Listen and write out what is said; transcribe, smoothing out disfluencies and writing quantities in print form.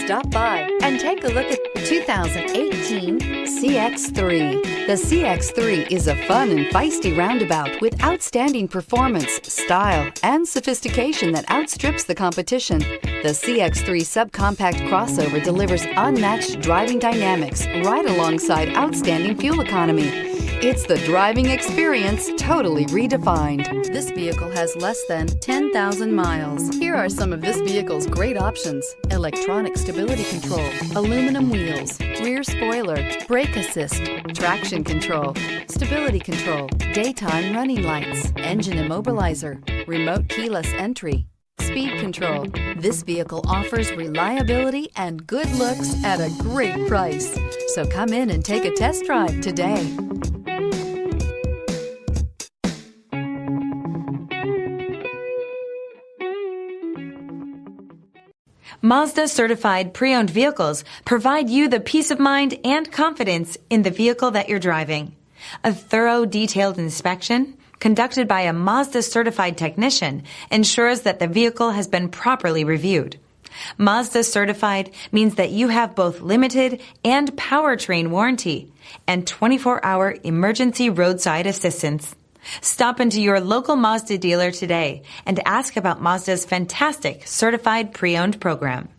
Stop by and take a look at 2018 CX-3. The CX-3 is a fun and feisty roundabout with outstanding performance, style, and sophistication that outstrips the competition. The CX-3 subcompact crossover delivers unmatched driving dynamics right alongside outstanding fuel economy. It's the driving experience totally redefined. This vehicle has less than 10,000 miles. Here are some of this vehicle's great options: electronic stability control, aluminum wheels, rear spoiler, brake assist, traction control, stability control, daytime running lights, engine immobilizer, remote keyless entry, speed control. This vehicle offers reliability and good looks at a great price. So come in and take a test drive today. Mazda Certified Pre-Owned vehicles provide you the peace of mind and confidence in the vehicle that you're driving. A thorough, detailed inspection conducted by a Mazda Certified technician ensures that the vehicle has been properly reviewed. Mazda Certified means that you have both limited and Powertrain Warranty and 24-hour emergency roadside assistance. Stop into your local Mazda dealer today and ask about Mazda's fantastic Certified Pre-Owned program.